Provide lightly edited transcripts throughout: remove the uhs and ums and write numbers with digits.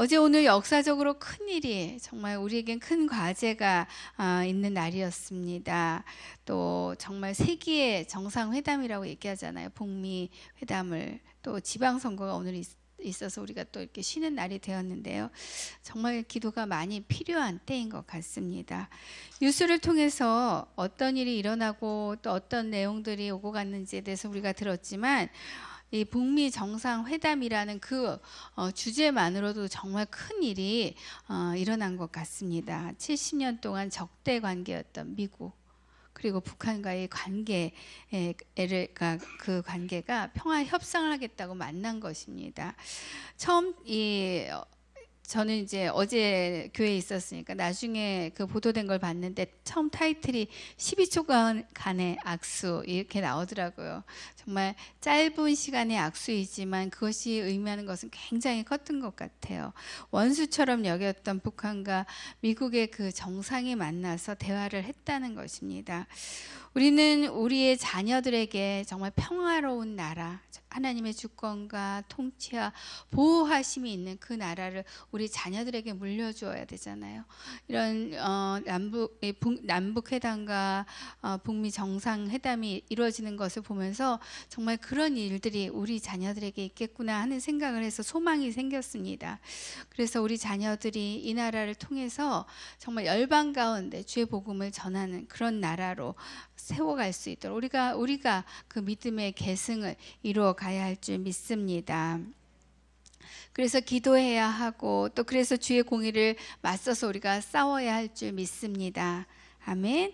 어제 오늘 역사적으로 큰 일이 정말 우리에겐 큰 과제가 있는 날이었습니다. 또 정말 세기의 정상회담이라고 얘기하잖아요. 북미 회담을. 또 지방선거가 오늘 있어서 우리가 또 이렇게 쉬는 날이 되었는데요. 정말 기도가 많이 필요한 때인 것 같습니다. 뉴스를 통해서 어떤 일이 일어나고 또 어떤 내용들이 오고 갔는지에 대해서 우리가 들었지만 이 북미 정상회담이라는 그 주제만으로도 정말 큰 일이 일어난 것 같습니다. 70년 동안 적대 관계였던 미국 그리고 북한과의 그 관계가 평화 협상을 하겠다고 만난 것입니다. 처음 저는 이제 어제 교회에 있었으니까 나중에 그 보도된 걸 봤는데 처음 타이틀이 12초간의 악수 이렇게 나오더라고요. 정말 짧은 시간의 악수이지만 그것이 의미하는 것은 굉장히 컸던 것 같아요. 원수처럼 여겼던 북한과 미국의 그 정상이 만나서 대화를 했다는 것입니다. 우리는 우리의 자녀들에게 정말 평화로운 나라, 하나님의 주권과 통치와 보호하심이 있는 그 나라를 우리 자녀들에게 물려주어야 되잖아요. 이런 남북 회담과 북미 정상 회담이 이루어지는 것을 보면서 정말 그런 일들이 우리 자녀들에게 있겠구나 하는 생각을 해서 소망이 생겼습니다. 그래서 우리 자녀들이 이 나라를 통해서 정말 열방 가운데 주의 복음을 전하는 그런 나라로 세워갈 수 있도록 우리가 그 믿음의 계승을 이루어 가야 할 줄 믿습니다. 그래서 기도해야 하고 또 그래서 주의 공의를 맞서서 우리가 싸워야 할 줄 믿습니다. 아멘.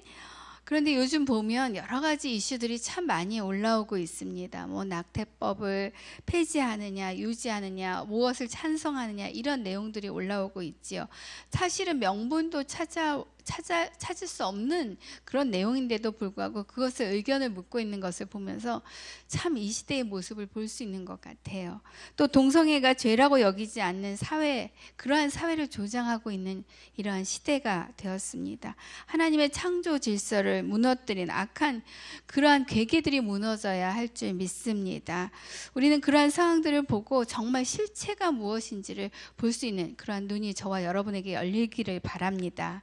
그런데 요즘 보면 여러 가지 이슈들이 참 많이 올라오고 있습니다. 뭐 낙태법을 폐지하느냐, 유지하느냐, 무엇을 찬성하느냐 이런 내용들이 올라오고 있지요. 사실은 명분도 찾을 수 없는 그런 내용인데도 불구하고 그것을 의견을 묻고 있는 것을 보면서 참 이 시대의 모습을 볼 수 있는 것 같아요. 또 동성애가 죄라고 여기지 않는 사회, 그러한 사회를 조장하고 있는 이러한 시대가 되었습니다. 하나님의 창조 질서를 무너뜨린 악한 그러한 괴계들이 무너져야 할 줄 믿습니다. 우리는 그러한 상황들을 보고 정말 실체가 무엇인지를 볼 수 있는 그러한 눈이 저와 여러분에게 열리기를 바랍니다.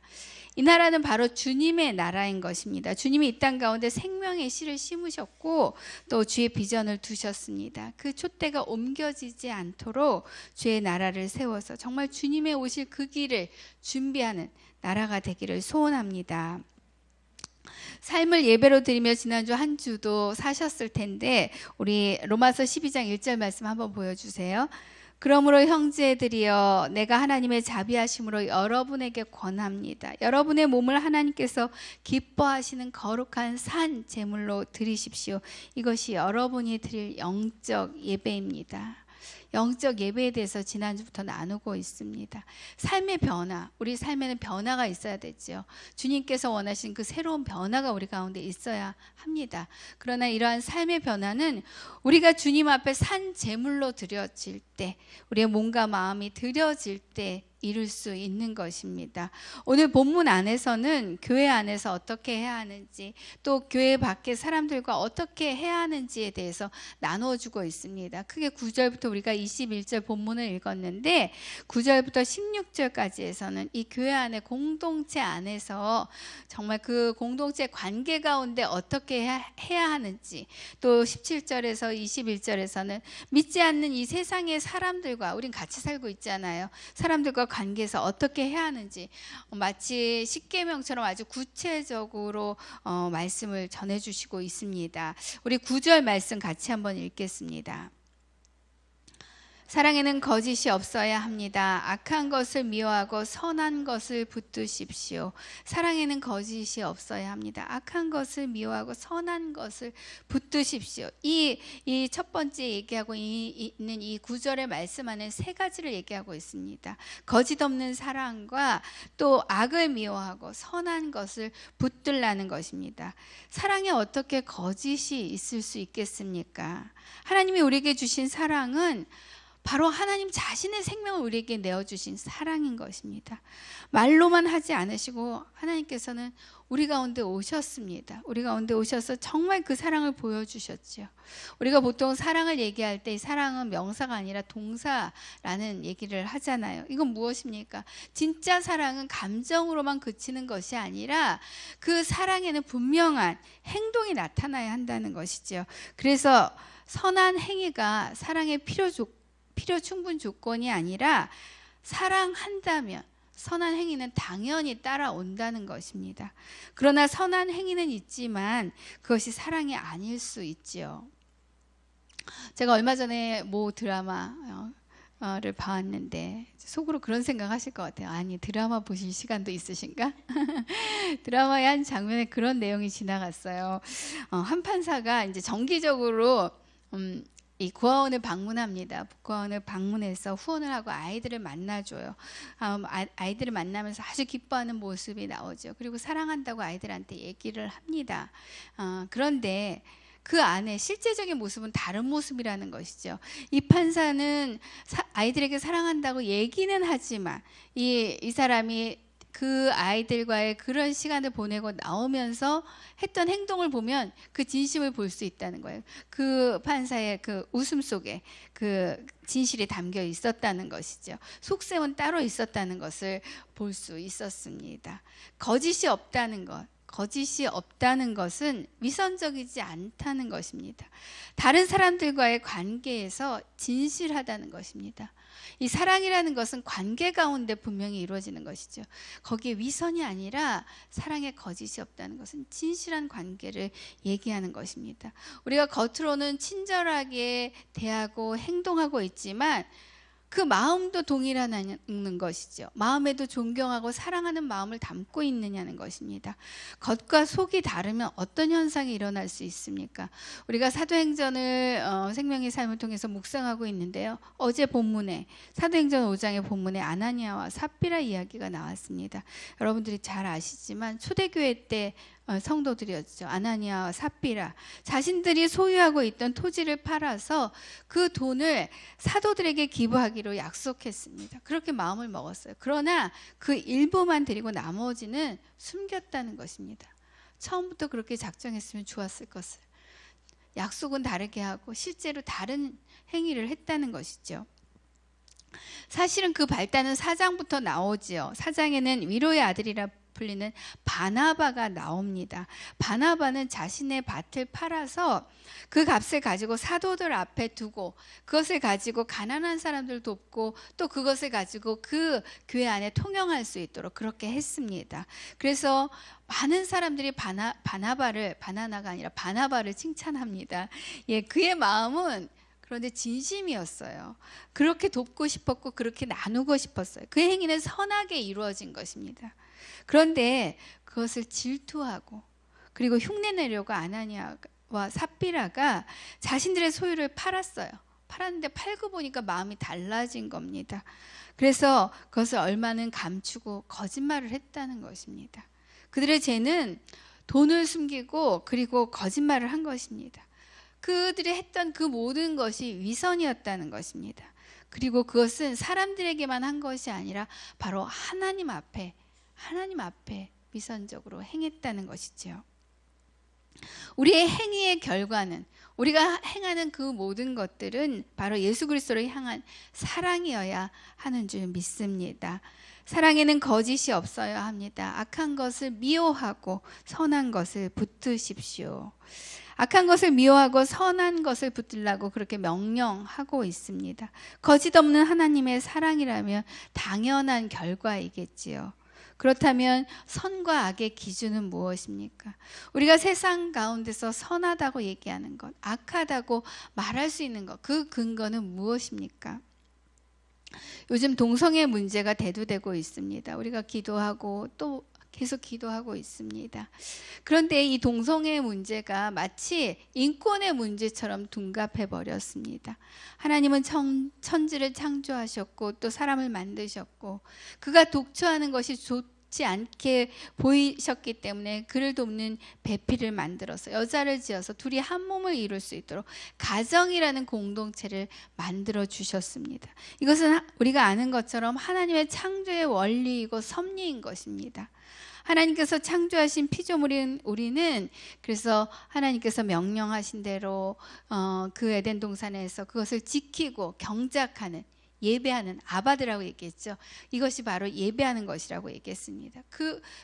이 나라는 바로 주님의 나라인 것입니다. 주님이 이 땅 가운데 생명의 씨를 심으셨고 또 주의 비전을 두셨습니다. 그 촛대가 옮겨지지 않도록 주의 나라를 세워서 정말 주님의 오실 그 길을 준비하는 나라가 되기를 소원합니다. 삶을 예배로 드리며 지난주 한 주도 사셨을 텐데 우리 로마서 12장 1절 말씀 한번 보여주세요. 그러므로 형제들이여 내가 하나님의 자비하심으로 여러분에게 권합니다. 여러분의 몸을 하나님께서 기뻐하시는 거룩한 산 제물로 드리십시오. 이것이 여러분이 드릴 영적 예배입니다. 영적 예배에 대해서 지난주부터 나누고 있습니다. 삶의 변화, 우리 삶에는 변화가 있어야 되죠. 주님께서 원하신 그 새로운 변화가 우리 가운데 있어야 합니다. 그러나 이러한 삶의 변화는 우리가 주님 앞에 산 제물로 드려질 때, 우리의 몸과 마음이 드려질 때 이룰 수 있는 것입니다. 오늘 본문 안에서는 교회 안에서 어떻게 해야 하는지 또 교회 밖의 사람들과 어떻게 해야 하는지에 대해서 나누어주고 있습니다. 크게 9절부터 우리가 21절 본문을 읽었는데 9절부터 16절까지에서는 이 교회 안에 공동체 안에서 정말 그 공동체 관계 가운데 어떻게 해야 하는지, 또 17절에서 21절에서는 믿지 않는 이 세상의 사람들과 우린 같이 살고 있잖아요. 사람들과 관계에서 어떻게 해야 하는지 마치 십계명처럼 아주 구체적으로 말씀을 전해주시고 있습니다. 우리 9절 말씀 같이 한번 읽겠습니다. 사랑에는 거짓이 없어야 합니다. 악한 것을 미워하고 선한 것을 붙드십시오. 사랑에는 거짓이 없어야 합니다. 악한 것을 미워하고 선한 것을 붙드십시오. 이 첫 번째 얘기하고 있는 이 9절의 말씀 안에 세 가지를 얘기하고 있습니다. 거짓 없는 사랑과 또 악을 미워하고 선한 것을 붙들라는 것입니다. 사랑에 어떻게 거짓이 있을 수 있겠습니까? 하나님이 우리에게 주신 사랑은 바로 하나님 자신의 생명을 우리에게 내어주신 사랑인 것입니다. 말로만 하지 않으시고 하나님께서는 우리 가운데 오셨습니다. 우리 가운데 오셔서 정말 그 사랑을 보여주셨죠. 우리가 보통 사랑을 얘기할 때 사랑은 명사가 아니라 동사라는 얘기를 하잖아요. 이건 무엇입니까? 진짜 사랑은 감정으로만 그치는 것이 아니라 그 사랑에는 분명한 행동이 나타나야 한다는 것이죠. 그래서 선한 행위가 사랑의 필요 충분 조건이 아니라 사랑한다면 선한 행위는 당연히 따라온다는 것입니다. 그러나 선한 행위는 있지만 그것이 사랑이 아닐 수 있지요. 제가 얼마 전에 모 드라마를 봤는데 속으로 그런 생각하실 것 같아요. 아니, 드라마 보실 시간도 있으신가? 드라마의 한 장면에 그런 내용이 지나갔어요. 한 판사가 이제 정기적으로 이 구하원을 방문합니다. 구하원을 방문해서 후원을 하고 아이들을 만나줘요. 아이들을 만나면서 아주 기뻐하는 모습이 나오죠. 그리고 사랑한다고 아이들한테 얘기를 합니다. 그런데 그 안에 실제적인 모습은 다른 모습이라는 것이죠. 이 판사는 아이들에게 사랑한다고 얘기는 하지만 이 사람이 그 아이들과의 그런 시간을 보내고 나오면서 했던 행동을 보면 그 진심을 볼 수 있다는 거예요. 그 판사의 그 웃음 속에 그 진실이 담겨 있었다는 것이죠. 속셈은 따로 있었다는 것을 볼 수 있었습니다. 거짓이 없다는 것. 거짓이 없다는 것은 위선적이지 않다는 것입니다. 다른 사람들과의 관계에서 진실하다는 것입니다. 이 사랑이라는 것은 관계 가운데 분명히 이루어지는 것이죠. 거기에 위선이 아니라 사랑에 거짓이 없다는 것은 진실한 관계를 얘기하는 것입니다. 우리가 겉으로는 친절하게 대하고 행동하고 있지만 그 마음도 동일하다는 것이죠. 마음에도 존경하고 사랑하는 마음을 담고 있느냐는 것입니다. 겉과 속이 다르면 어떤 현상이 일어날 수 있습니까? 우리가 사도행전을 생명의 삶을 통해서 묵상하고 있는데요. 어제 본문에 사도행전 5장의 본문에 아나니아와 삽비라 이야기가 나왔습니다. 여러분들이 잘 아시지만 초대교회 때 성도들이었죠. 아나니아와 삽비라, 자신들이 소유하고 있던 토지를 팔아서 그 돈을 사도들에게 기부하기로 약속했습니다. 그렇게 마음을 먹었어요. 그러나 그 일부만 드리고 나머지는 숨겼다는 것입니다. 처음부터 그렇게 작정했으면 좋았을 것을. 약속은 다르게 하고 실제로 다른 행위를 했다는 것이죠. 사실은 그 발단은 4장부터 나오지요. 4장에는 위로의 아들이라 풀리는 바나바가 나옵니다. 바나바는 자신의 밭을 팔아서 그 값을 가지고 사도들 앞에 두고 그것을 가지고 가난한 사람들 돕고 또 그것을 가지고 그 교회 안에 통용할 수 있도록 그렇게 했습니다. 그래서 많은 사람들이 바나나가 아니라 바나바를 칭찬합니다. 예, 그의 마음은 그런데 진심이었어요. 그렇게 돕고 싶었고 그렇게 나누고 싶었어요. 그 행위는 선하게 이루어진 것입니다. 그런데 그것을 질투하고 그리고 흉내내려고 아나니아와 삽비라가 자신들의 소유를 팔았어요. 팔았는데 팔고 보니까 마음이 달라진 겁니다. 그래서 그것을 얼마는 감추고 거짓말을 했다는 것입니다. 그들의 죄는 돈을 숨기고 그리고 거짓말을 한 것입니다. 그들이 했던 그 모든 것이 위선이었다는 것입니다. 그리고 그것은 사람들에게만 한 것이 아니라 바로 하나님 앞에 위선적으로 행했다는 것이죠. 우리의 행위의 결과는 우리가 행하는 그 모든 것들은 바로 예수 그리스도를 향한 사랑이어야 하는 줄 믿습니다. 사랑에는 거짓이 없어야 합니다. 악한 것을 미워하고 선한 것을 붙드십시오. 악한 것을 미워하고 선한 것을 붙들라고 그렇게 명령하고 있습니다. 거짓 없는 하나님의 사랑이라면 당연한 결과이겠지요. 그렇다면 선과 악의 기준은 무엇입니까? 우리가 세상 가운데서 선하다고 얘기하는 것, 악하다고 말할 수 있는 것, 그 근거는 무엇입니까? 요즘 동성애 문제가 대두되고 있습니다. 우리가 기도하고 또 계속 기도하고 있습니다. 그런데 이 동성애 문제가 마치 인권의 문제처럼 둔갑해 버렸습니다. 하나님은 천지를 창조하셨고 또 사람을 만드셨고 그가 독처하는 것이 좋지 않게 보이셨기 때문에 그를 돕는 배필을 만들어서 여자를 지어서 둘이 한 몸을 이룰 수 있도록 가정이라는 공동체를 만들어 주셨습니다. 이것은 우리가 아는 것처럼 하나님의 창조의 원리이고 섭리인 것입니다. 하나님께서 창조하신 피조물인 우리는 그래서 하나님께서 명령하신 대로 그 에덴 동산에서 그것을 지키고 경작하는, 예배하는, 아바드라고 얘기했죠. 이것이 바로 예배하는 것이라고 얘기했습니다.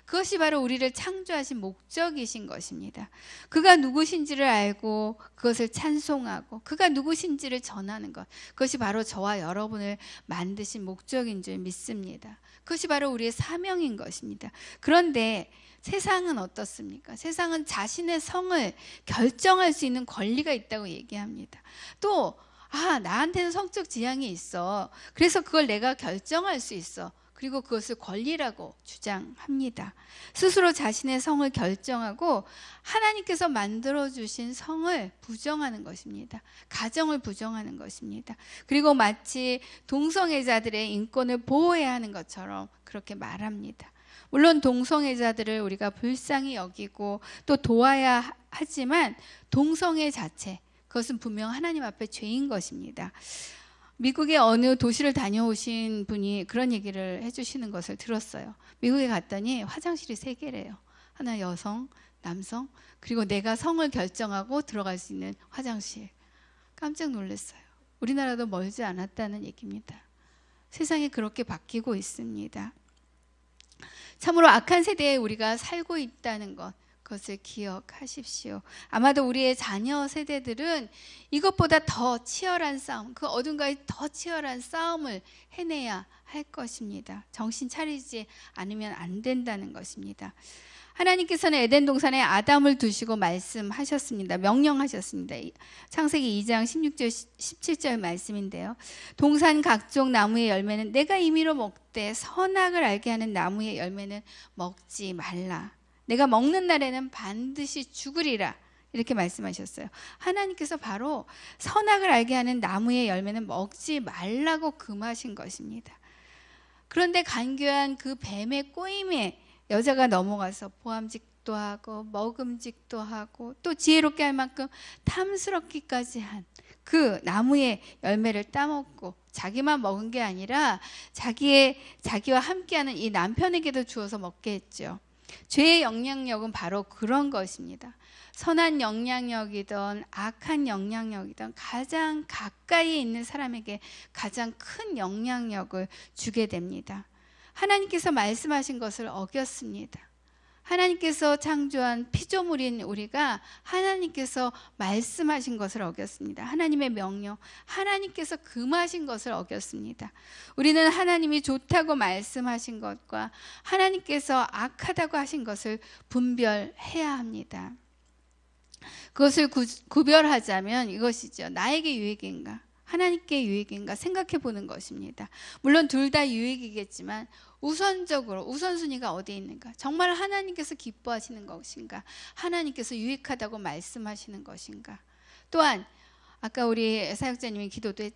그것이 바로 우리를 창조하신 목적이신 것입니다. 그가 누구신지를 알고 그것을 찬송하고 그가 누구신지를 전하는 것, 그것이 바로 저와 여러분을 만드신 목적인 줄 믿습니다. 그것이 바로 우리의 사명인 것입니다. 그런데 세상은 어떻습니까? 세상은 자신의 성을 결정할 수 있는 권리가 있다고 얘기합니다. 또 나한테는 성적 지향이 있어. 그래서 그걸 내가 결정할 수 있어. 그리고 그것을 권리라고 주장합니다. 스스로 자신의 성을 결정하고 하나님께서 만들어주신 성을 부정하는 것입니다. 가정을 부정하는 것입니다. 그리고 마치 동성애자들의 인권을 보호해야 하는 것처럼 그렇게 말합니다. 물론 동성애자들을 우리가 불쌍히 여기고 또 도와야 하지만 동성애 자체, 그것은 분명 하나님 앞에 죄인 것입니다. 미국의 어느 도시를 다녀오신 분이 그런 얘기를 해주시는 것을 들었어요. 미국에 갔더니 화장실이 3개래요. 하나 여성, 남성, 그리고 내가 성을 결정하고 들어갈 수 있는 화장실. 깜짝 놀랐어요. 우리나라도 멀지 않았다는 얘기입니다. 세상이 그렇게 바뀌고 있습니다. 참으로 악한 세대에 우리가 살고 있다는 것, 그것을 기억하십시오. 아마도 우리의 자녀 세대들은 이것보다 더 치열한 싸움, 그 어딘가에 더 치열한 싸움을 해내야 할 것입니다. 정신 차리지 않으면 안 된다는 것입니다. 하나님께서는 에덴 동산에 아담을 두시고 말씀하셨습니다. 명령하셨습니다. 창세기 2장 16절 17절 말씀인데요. 동산 각종 나무의 열매는 내가 임의로 먹되 선악을 알게 하는 나무의 열매는 먹지 말라. 내가 먹는 날에는 반드시 죽으리라. 이렇게 말씀하셨어요. 하나님께서 바로 선악을 알게 하는 나무의 열매는 먹지 말라고 금하신 것입니다. 그런데 간교한 그 뱀의 꼬임에 여자가 넘어가서 보암직도 하고 먹음직도 하고 또 지혜롭게 할 만큼 탐스럽기까지 한 그 나무의 열매를 따먹고 자기만 먹은 게 아니라 자기와 함께하는 이 남편에게도 주어서 먹게 했죠. 죄의 영향력은 바로 그런 것입니다. 선한 영향력이든 악한 영향력이든 가장 가까이에 있는 사람에게 가장 큰 영향력을 주게 됩니다. 하나님께서 말씀하신 것을 어겼습니다. 하나님께서 창조한 피조물인 우리가 하나님께서 말씀하신 것을 어겼습니다. 하나님의 명령, 하나님께서 금하신 것을 어겼습니다. 우리는 하나님이 좋다고 말씀하신 것과 하나님께서 악하다고 하신 것을 분별해야 합니다. 그것을 구별하자면 이것이죠. 나에게 유익인가? 하나님께 유익인가 생각해 보는 것입니다. 물론 둘 다 유익이겠지만 우선적으로 우선순위가 어디에 있는가? 정말 하나님께서 기뻐하시는 것인가? 하나님께서 유익하다고 말씀하시는 것인가? 또한 아까 우리 사역자님이 기도도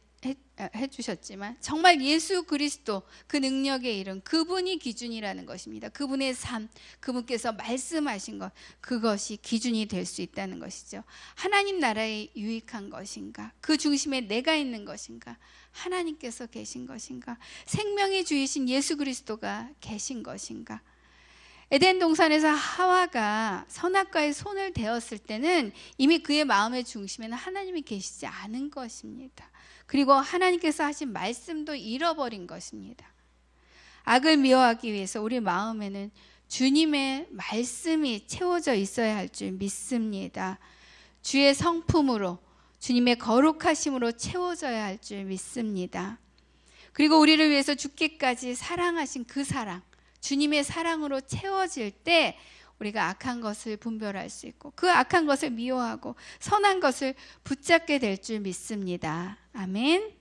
해주셨지만 정말 예수 그리스도 그 능력의 이름, 그분이 기준이라는 것입니다. 그분의 삶, 그분께서 말씀하신 것, 그것이 기준이 될 수 있다는 것이죠. 하나님 나라에 유익한 것인가? 그 중심에 내가 있는 것인가? 하나님께서 계신 것인가? 생명의 주이신 예수 그리스도가 계신 것인가? 에덴 동산에서 하와가 선악과의 손을 대었을 때는 이미 그의 마음의 중심에는 하나님이 계시지 않은 것입니다. 그리고 하나님께서 하신 말씀도 잃어버린 것입니다. 악을 미워하기 위해서 우리 마음에는 주님의 말씀이 채워져 있어야 할 줄 믿습니다. 주의 성품으로, 주님의 거룩하심으로 채워져야 할 줄 믿습니다. 그리고 우리를 위해서 죽기까지 사랑하신 그 사랑, 주님의 사랑으로 채워질 때 우리가 악한 것을 분별할 수 있고 그 악한 것을 미워하고 선한 것을 붙잡게 될 줄 믿습니다. 아멘.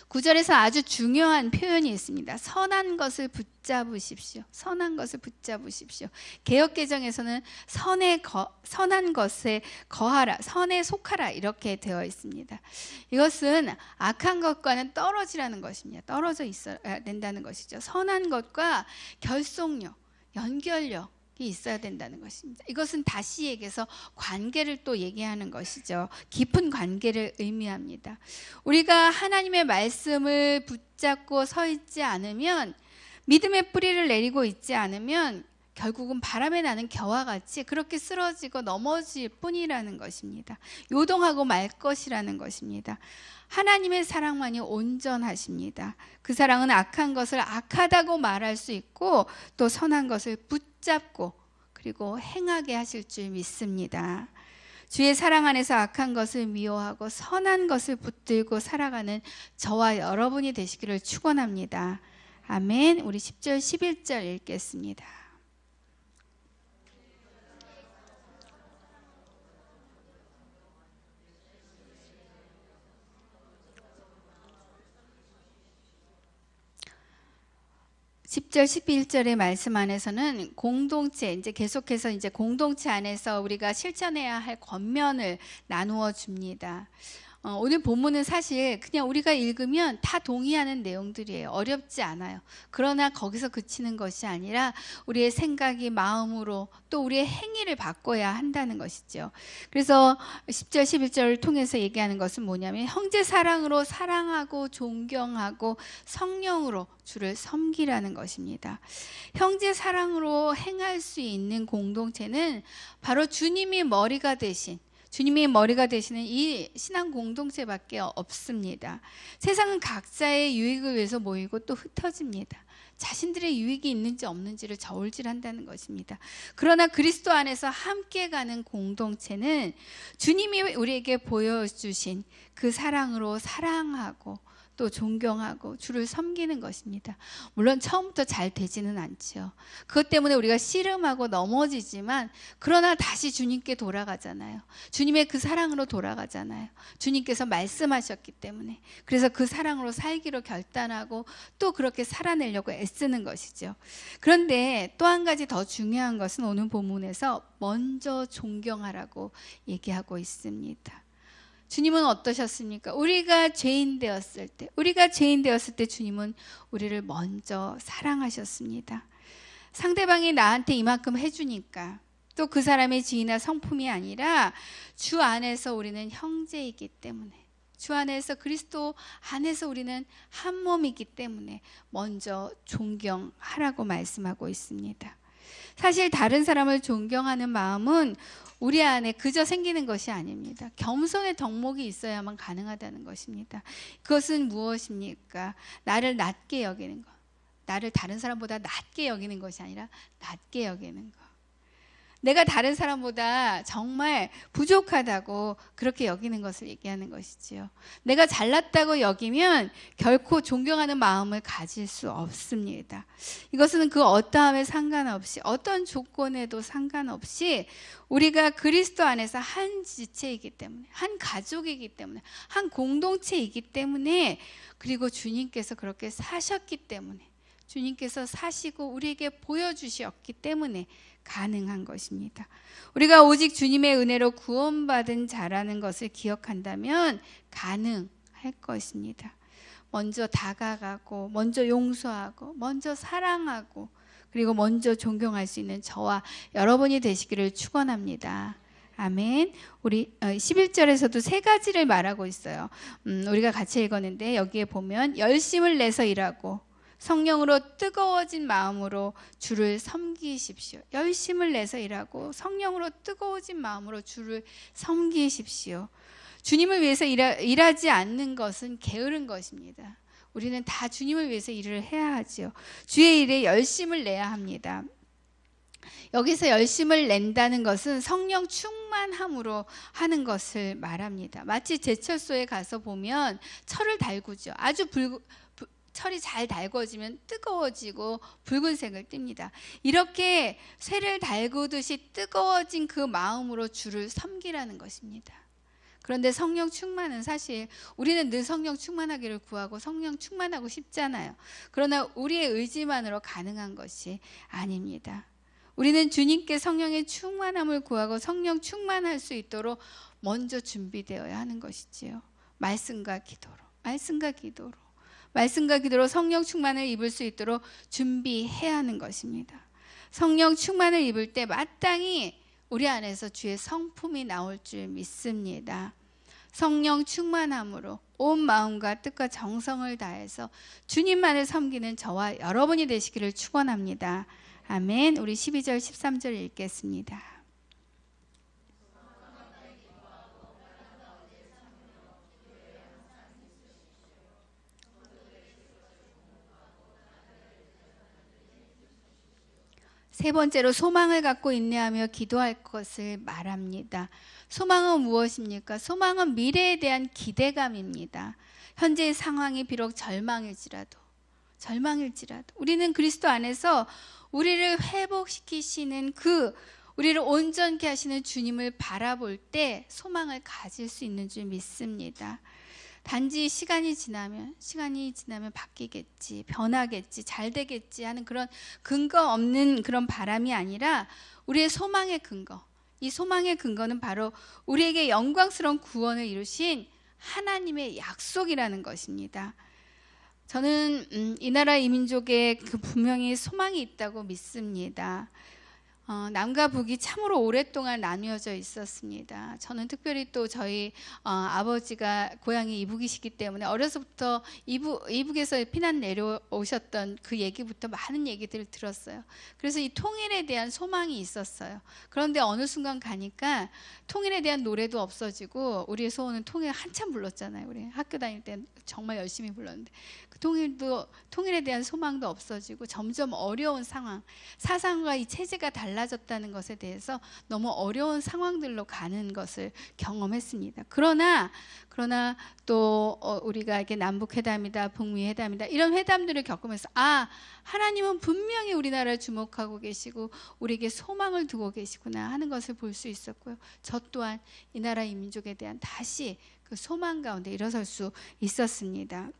9절에서 아주 중요한 표현이 있습니다. 선한 것을 붙잡으십시오. 선한 것을 붙잡으십시오. 개역개정에서는 선한 것에 거하라, 선에 속하라 이렇게 되어 있습니다. 이것은 악한 것과는 떨어지라는 것입니다. 떨어져 있어야 된다는 것이죠. 선한 것과 결속력, 연결력 있어야 된다는 것입니다. 이것은 다시 얘기해서 관계를 또 얘기하는 것이죠. 깊은 관계를 의미합니다. 우리가 하나님의 말씀을 붙잡고 서 있지 않으면, 믿음의 뿌리를 내리고 있지 않으면 결국은 바람에 나는 겨와 같이 그렇게 쓰러지고 넘어질 뿐이라는 것입니다. 요동하고 말 것이라는 것입니다. 하나님의 사랑만이 온전하십니다. 그 사랑은 악한 것을 악하다고 말할 수 있고 또 선한 것을 붙잡고 그리고 행하게 하실 줄 믿습니다. 주의 사랑 안에서 악한 것을 미워하고 선한 것을 붙들고 살아가는 저와 여러분이 되시기를 축원합니다. 아멘. 우리 10절 11절 읽겠습니다. 10절 11절의 말씀 안에서는 공동체, 이제 계속해서 이제 공동체 안에서 우리가 실천해야 할 권면을 나누어 줍니다. 오늘 본문은 사실 그냥 우리가 읽으면 다 동의하는 내용들이에요. 어렵지 않아요. 그러나 거기서 그치는 것이 아니라 우리의 생각이 마음으로 또 우리의 행위를 바꿔야 한다는 것이죠. 그래서 10절 11절을 통해서 얘기하는 것은 뭐냐면 형제 사랑으로 사랑하고 존경하고 성령으로 주를 섬기라는 것입니다. 형제 사랑으로 행할 수 있는 공동체는 바로 주님이 머리가 되신, 주님이 머리가 되시는 이 신앙 공동체밖에 없습니다. 세상은 각자의 유익을 위해서 모이고 또 흩어집니다. 자신들의 유익이 있는지 없는지를 저울질한다는 것입니다. 그러나 그리스도 안에서 함께 가는 공동체는 주님이 우리에게 보여주신 그 사랑으로 사랑하고 또 존경하고 주를 섬기는 것입니다. 물론 처음부터 잘 되지는 않죠. 그것 때문에 우리가 씨름하고 넘어지지만 그러나 다시 주님께 돌아가잖아요. 주님의 그 사랑으로 돌아가잖아요. 주님께서 말씀하셨기 때문에. 그래서 그 사랑으로 살기로 결단하고 또 그렇게 살아내려고 애쓰는 것이죠. 그런데 또 한 가지 더 중요한 것은 오늘 본문에서 먼저 존경하라고 얘기하고 있습니다. 주님은 어떠셨습니까? 우리가 죄인 되었을 때 주님은 우리를 먼저 사랑하셨습니다. 상대방이 나한테 이만큼 해주니까 또 그 사람의 지위나 성품이 아니라 주 안에서 우리는 형제이기 때문에, 주 안에서 그리스도 안에서 우리는 한 몸이기 때문에 먼저 존경하라고 말씀하고 있습니다. 사실 다른 사람을 존경하는 마음은 우리 안에 그저 생기는 것이 아닙니다. 겸손의 덕목이 있어야만 가능하다는 것입니다. 그것은 무엇입니까? 나를 낮게 여기는 것. 나를 다른 사람보다 낮게 여기는 것이 아니라 낮게 여기는 것. 내가 다른 사람보다 정말 부족하다고 그렇게 여기는 것을 얘기하는 것이지요. 내가 잘났다고 여기면 결코 존경하는 마음을 가질 수 없습니다. 이것은 그 어떠함에 상관없이, 어떤 조건에도 상관없이 우리가 그리스도 안에서 한 지체이기 때문에, 한 가족이기 때문에, 한 공동체이기 때문에, 그리고 주님께서 그렇게 사셨기 때문에, 주님께서 사시고 우리에게 보여주셨기 때문에 가능한 것입니다. 우리가 오직 주님의 은혜로 구원받은 자라는 것을 기억한다면 가능할 것입니다. 먼저 다가가고, 먼저 용서하고, 먼저 사랑하고, 그리고 먼저 존경할 수 있는 저와 여러분이 되시기를 축원합니다. 아멘. 우리 11절에서도 세 가지를 말하고 있어요. 우리가 같이 읽었는데 여기에 보면 열심을 내서 일하고 성령으로 뜨거워진 마음으로 주를 섬기십시오. 열심을 내서 일하고 성령으로 뜨거워진 마음으로 주를 섬기십시오. 주님을 위해서 일하지 않는 것은 게으른 것입니다. 우리는 다 주님을 위해서 일을 해야 하지요. 주의 일에 열심을 내야 합니다. 여기서 열심을 낸다는 것은 성령 충만함으로 하는 것을 말합니다. 마치 제철소에 가서 보면 철을 달구죠. 아주 철이 잘 달궈지면 뜨거워지고 붉은색을 띱니다. 이렇게 쇠를 달구듯이 뜨거워진 그 마음으로 주를 섬기라는 것입니다. 그런데 성령 충만은 사실 우리는 늘 성령 충만하기를 구하고 성령 충만하고 싶잖아요. 그러나 우리의 의지만으로 가능한 것이 아닙니다. 우리는 주님께 성령의 충만함을 구하고 성령 충만할 수 있도록 먼저 준비되어야 하는 것이지요. 말씀과 기도로, 말씀과 기도로, 말씀과 기도로 성령 충만을 입을 수 있도록 준비해야 하는 것입니다. 성령 충만을 입을 때 마땅히 우리 안에서 주의 성품이 나올 줄 믿습니다. 성령 충만함으로 온 마음과 뜻과 정성을 다해서 주님만을 섬기는 저와 여러분이 되시기를 축원합니다. 아멘. 우리 12절 13절 읽겠습니다. 세 번째로 소망을 갖고 인내하며 기도할 것을 말합니다. 소망은 무엇입니까? 소망은 미래에 대한 기대감입니다. 현재의 상황이 비록 절망일지라도 우리는 그리스도 안에서 우리를 회복시키시는 우리를 온전케 하시는 주님을 바라볼 때 소망을 가질 수 있는 줄 믿습니다. 단지 시간이 지나면 바뀌겠지, 변하겠지, 잘 되겠지 하는 그런 근거 없는 그런 바람이 아니라 우리의 소망의 근거, 이 소망의 근거는 바로 우리에게 영광스러운 구원을 이루신 하나님의 약속이라는 것입니다. 저는 이 나라 이 민족에 분명히 소망이 있다고 믿습니다. 남과 북이 참으로 오랫동안 나뉘어져 있었습니다. 저는 특별히 또 저희 아버지가 고향이 이북이시기 때문에 어려서부터 이북에서 피난 내려오셨던 그 얘기부터 많은 얘기들을 들었어요. 그래서 이 통일에 대한 소망이 있었어요. 그런데 어느 순간 가니까 통일에 대한 노래도 없어지고 우리의 소원은 통일 한참 불렀잖아요. 우리 학교 다닐 때 정말 열심히 불렀는데 그 통일에 대한 소망도 없어지고 점점 어려운 상황, 사상과 이 체제가 달라졌다는 것에 대해서 너무 어려운 상황들로 가는 것을 경험했습니다. 그러나 또 우리가 이렇게 남북 회담이다, 북미 회담이다 이런 회담들을 겪으면서 하나님은 분명히 우리나라를 주목하고 계시고 우리에게 소망을 두고 계시구나 하는 것을 볼 수 있었고요. 저 또한 이 나라 이 민족에 대한 다시 그 소망 가운데 일어설 수 있었습니다.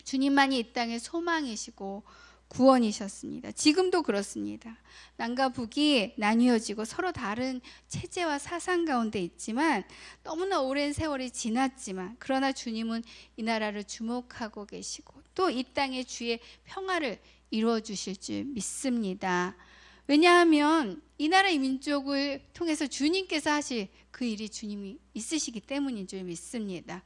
주님만이 이 땅의 소망이시고 구원이셨습니다. 지금도 그렇습니다. 남과 북이 나뉘어지고 서로 다른 체제와 사상 가운데 있지만 너무나 오랜 세월이 지났지만 그러나 주님은 이 나라를 주목하고 계시고 또 이 땅에 주의 평화를 이루어 주실 줄 믿습니다. 왜냐하면 이 나라 이 민족을 통해서 주님께서 하실 그 일이 주님이 있으시기 때문인 줄 믿습니다.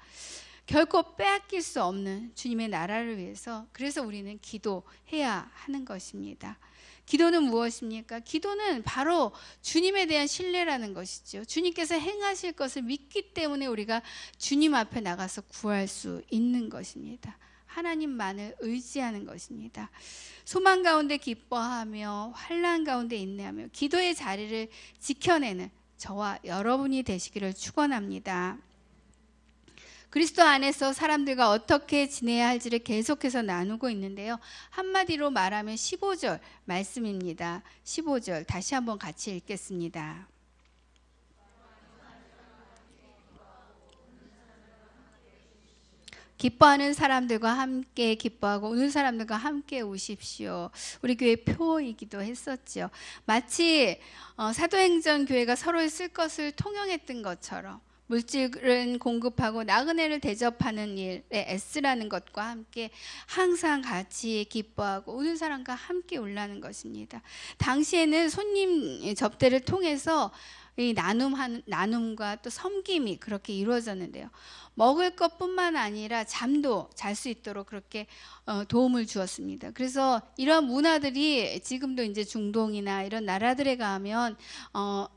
결코 빼앗길 수 없는 주님의 나라를 위해서 그래서 우리는 기도해야 하는 것입니다. 기도는 무엇입니까? 기도는 바로 주님에 대한 신뢰라는 것이죠. 주님께서 행하실 것을 믿기 때문에 우리가 주님 앞에 나가서 구할 수 있는 것입니다. 하나님만을 의지하는 것입니다. 소망 가운데 기뻐하며 환난 가운데 인내하며 기도의 자리를 지켜내는 저와 여러분이 되시기를 축원합니다. 그리스도 안에서 사람들과 어떻게 지내야 할지를 계속해서 나누고 있는데요. 한마디로 말하면 15절 말씀입니다. 15절 다시 한번 같이 읽겠습니다. 기뻐하는 사람들과 함께 기뻐하고 우는 사람들과 함께 우십시오. 우리 교회 표이기도 했었죠. 마치 사도행전 교회가 서로의 쓸 것을 통용했던 것처럼 물질은 공급하고 나그네를 대접하는 일에 애쓰라는 것과 함께 항상 같이 기뻐하고 우는 사람과 함께 울라는 것입니다. 당시에는 손님 접대를 통해서 이 나눔과 또 섬김이 그렇게 이루어졌는데요. 먹을 것뿐만 아니라 잠도 잘 수 있도록 그렇게 도움을 주었습니다. 그래서 이런 문화들이 지금도 이제 중동이나 이런 나라들에 가면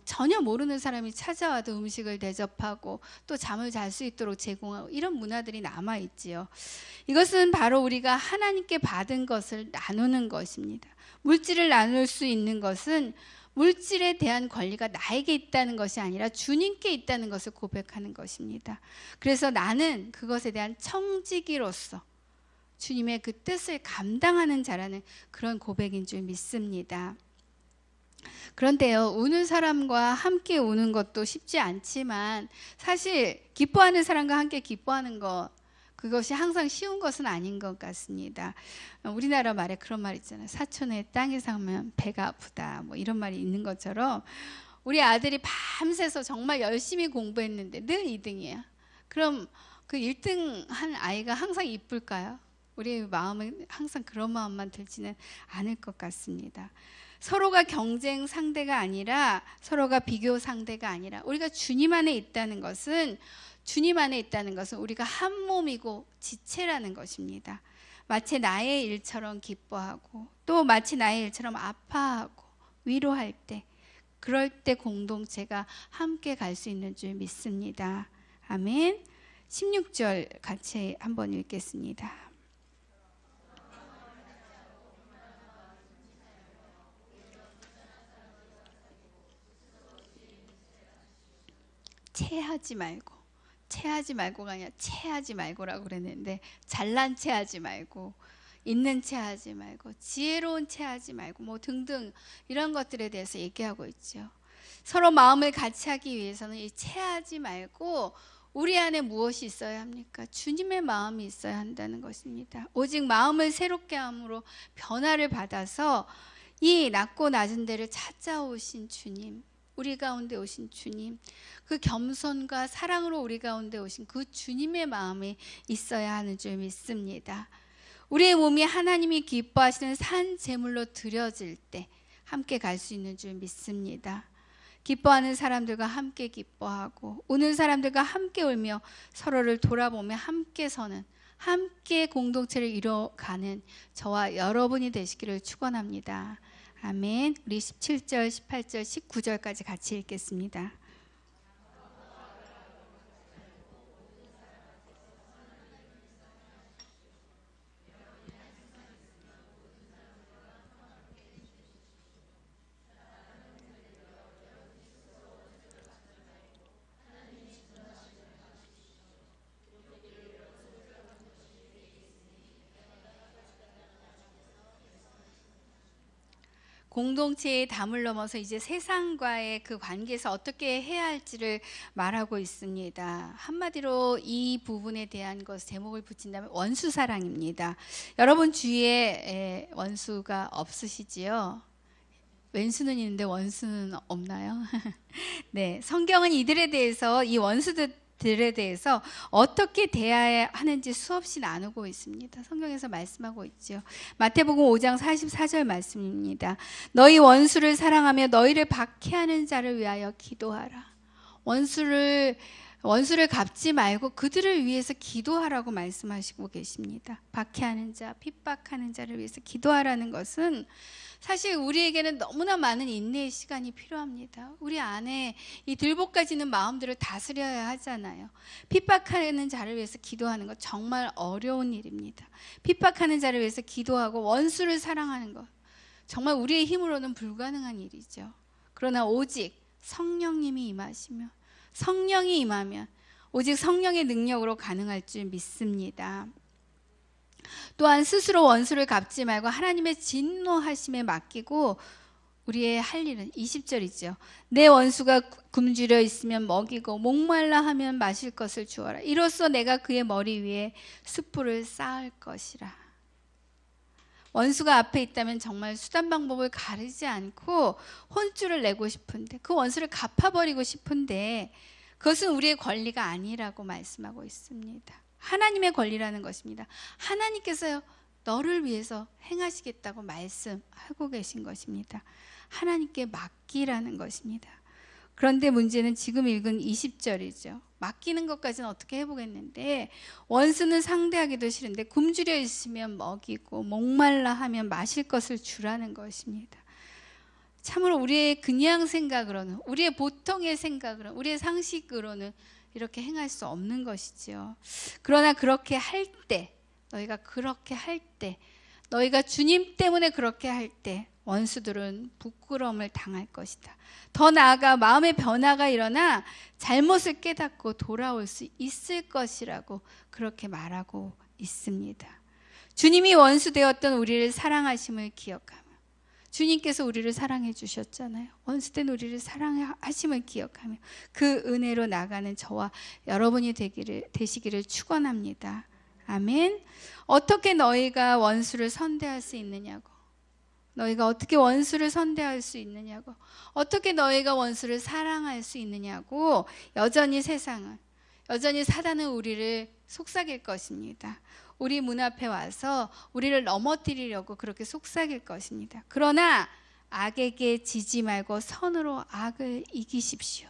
전혀 모르는 사람이 찾아와도 음식을 대접하고 또 잠을 잘 수 있도록 제공하고 이런 문화들이 남아 있지요. 이것은 바로 우리가 하나님께 받은 것을 나누는 것입니다. 물질을 나눌 수 있는 것은 물질에 대한 권리가 나에게 있다는 것이 아니라 주님께 있다는 것을 고백하는 것입니다. 그래서 나는 그것에 대한 청지기로서 주님의 그 뜻을 감당하는 자라는 그런 고백인 줄 믿습니다. 그런데요, 우는 사람과 함께 우는 것도 쉽지 않지만 사실 기뻐하는 사람과 함께 기뻐하는 것, 그것이 항상 쉬운 것은 아닌 것 같습니다. 우리나라 말에 그런 말 있잖아요. 사촌의 땅에 살면 배가 아프다, 뭐 이런 말이 있는 것처럼 우리 아들이 밤새서 정말 열심히 공부했는데 늘 2등이야. 그럼 그 1등 한 아이가 항상 이쁠까요? 우리의 마음은 항상 그런 마음만 들지는 않을 것 같습니다. 서로가 경쟁 상대가 아니라, 서로가 비교 상대가 아니라, 우리가 주님 안에 있다는 것은 우리가 한 몸이고 지체라는 것입니다. 마치 나의 일처럼 기뻐하고, 또 마치 나의 일처럼 아파하고 위로할 때, 그럴 때 공동체가 함께 갈 수 있는 줄 믿습니다. 아멘. 16절 같이 한번 읽겠습니다. 체하지 말고가 아니라 체하지 말고라고 그랬는데, 잘난 체하지 말고, 있는 체하지 말고, 지혜로운 체하지 말고, 뭐 등등 이런 것들에 대해서 얘기하고 있죠. 서로 마음을 같이 하기 위해서는 이 체하지 말고, 우리 안에 무엇이 있어야 합니까? 주님의 마음이 있어야 한다는 것입니다. 오직 마음을 새롭게 함으로 변화를 받아서 이 낮고 낮은 데를 찾아오신 주님, 우리 가운데 오신 주님, 그 겸손과 사랑으로 우리 가운데 오신 그 주님의 마음이 있어야 하는 줄 믿습니다. 우리의 몸이 하나님이 기뻐하시는 산 제물로 드려질 때 함께 갈 수 있는 줄 믿습니다. 기뻐하는 사람들과 함께 기뻐하고, 우는 사람들과 함께 울며 서로를 돌아보며 함께 서는, 함께 공동체를 이뤄가는 저와 여러분이 되시기를 축원합니다. 아멘. 우리 17절, 18절, 19절까지 같이 읽겠습니다. 공동체의 담을 넘어서 이제 세상과의 그 관계에서 어떻게 해야 할지를 말하고 있습니다. 한마디로 이 부분에 대한 것 제목을 붙인다면 원수 사랑입니다. 여러분 주위에 원수가 없으시지요? 왼수는 있는데 원수는 없나요? 네, 성경은 이들에 대해서, 이 원수들에 대해서 어떻게 대해야 하는지 수없이 나누고 있습니다. 성경에서 말씀하고 있죠. 마태복음 5장 44절 말씀입니다. 너희 원수를 사랑하며 너희를 박해하는 자를 위하여 기도하라. 원수를 갚지 말고 그들을 위해서 기도하라고 말씀하시고 계십니다. 박해하는 자, 핍박하는 자를 위해서 기도하라는 것은 사실 우리에게는 너무나 많은 인내의 시간이 필요합니다. 우리 안에 이 들볶아지는 마음들을 다스려야 하잖아요. 핍박하는 자를 위해서 기도하는 것 정말 어려운 일입니다. 핍박하는 자를 위해서 기도하고 원수를 사랑하는 것 정말 우리의 힘으로는 불가능한 일이죠. 그러나 오직 성령님이 임하시면, 성령이 임하면 오직 성령의 능력으로 가능할 줄 믿습니다. 또한 스스로 원수를 갚지 말고 하나님의 진노하심에 맡기고 우리의 할 일은 20절이죠. 내 원수가 굶주려 있으면 먹이고 목말라 하면 마실 것을 주어라. 이로써 내가 그의 머리 위에 숯불을 쌓을 것이라. 원수가 앞에 있다면 정말 수단 방법을 가리지 않고 혼쭐을 내고 싶은데, 그 원수를 갚아버리고 싶은데 그것은 우리의 권리가 아니라고 말씀하고 있습니다. 하나님의 권리라는 것입니다. 하나님께서 너를 위해서 행하시겠다고 말씀하고 계신 것입니다. 하나님께 맡기라는 것입니다. 그런데 문제는 지금 읽은 20절이죠. 맡기는 것까지는 어떻게 해보겠는데, 원수는 상대하기도 싫은데 굶주려 있으면 먹이고 목말라 하면 마실 것을 주라는 것입니다. 참으로 우리의 그냥 생각으로는, 우리의 보통의 생각으로는, 우리의 상식으로는 이렇게 행할 수 없는 것이죠. 그러나 그렇게 할 때, 너희가 그렇게 할 때, 너희가 주님 때문에 그렇게 할 때 원수들은 부끄러움을 당할 것이다. 더 나아가 마음의 변화가 일어나 잘못을 깨닫고 돌아올 수 있을 것이라고 그렇게 말하고 있습니다. 주님이 원수 되었던 우리를 사랑하심을 기억하며, 주님께서 우리를 사랑해 주셨잖아요. 원수된 우리를 사랑하심을 기억하며 그 은혜로 나가는 저와 여러분이 되시기를 축원합니다. 아멘. 어떻게 너희가 원수를 선대할 수 있느냐고. 너희가 어떻게 원수를 선대할 수 있느냐고. 어떻게 너희가 원수를 사랑할 수 있느냐고. 여전히 세상은, 여전히 사단은 우리를 속삭일 것입니다. 우리 문 앞에 와서 우리를 넘어뜨리려고 그렇게 속삭일 것입니다. 그러나 악에게 지지 말고 선으로 악을 이기십시오.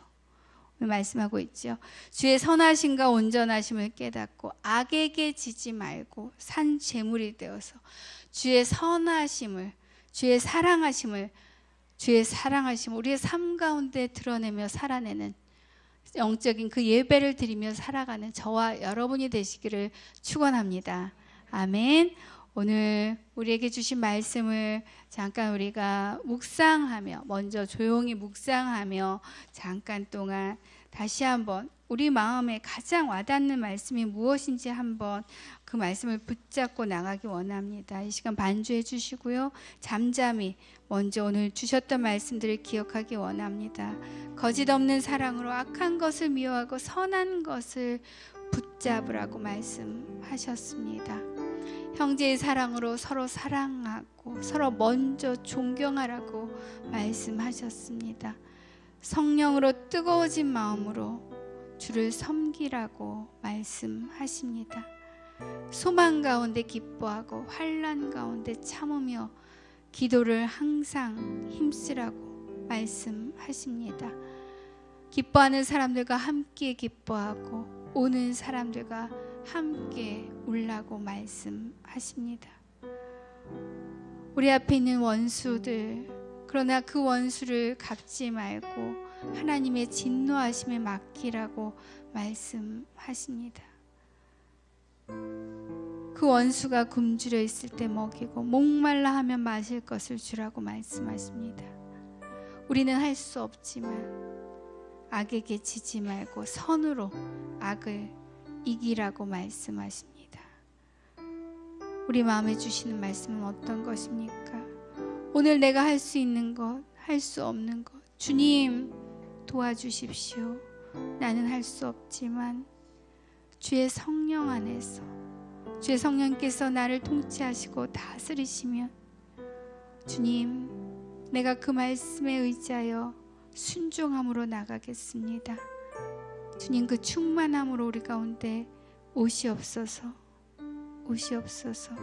말씀하고 있죠. 주의 선하심과 온전하심을 깨닫고 악에게 지지 말고 산 제물이 되어서 주의 선하심을, 주의 사랑하심을 우리의 삶 가운데 드러내며 살아내는 영적인 그 예배를 드리며 살아가는 저와 여러분이 되시기를 축원합니다. 아멘. 오늘 우리에게 주신 말씀을 잠깐 우리가 묵상하며, 먼저 조용히 묵상하며 잠깐 동안 다시 한번 우리 마음에 가장 와닿는 말씀이 무엇인지 한번 그 말씀을 붙잡고 나가기 원합니다. 이 시간 반주해 주시고요. 잠잠히 먼저 오늘 주셨던 말씀들을 기억하기 원합니다. 거짓 없는 사랑으로 악한 것을 미워하고 선한 것을 붙잡으라고 말씀하셨습니다. 형제의 사랑으로 서로 사랑하고 서로 먼저 존경하라고 말씀하셨습니다. 성령으로 뜨거워진 마음으로 주를 섬기라고 말씀하십니다. 소망 가운데 기뻐하고 환난 가운데 참으며 기도를 항상 힘쓰라고 말씀하십니다. 기뻐하는 사람들과 함께 기뻐하고 우는 사람들과 함께 울라고 말씀하십니다. 우리 앞에 있는 원수들, 그러나 그 원수를 갚지 말고 하나님의 진노하심에 맡기라고 말씀하십니다. 그 원수가 굶주려 있을 때 먹이고 목말라 하면 마실 것을 주라고 말씀하십니다. 우리는 할 수 없지만 악에게 지지 말고 선으로 악을 이기라고 말씀하십니다. 우리 마음에 주시는 말씀은 어떤 것입니까? 오늘 내가 할 수 있는 것, 할 수 없는 것, 주님 도와주십시오. 나는 할 수 없지만 주의 성령 안에서, 주의 성령께서 나를 통치하시고 다스리시면 주님, 내가 그 말씀에 의지하여 순종함으로 나가겠습니다. 주님, 그 충만함으로 우리 가운데 오시옵소서, 오시옵소서,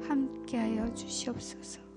함께하여 주시옵소서.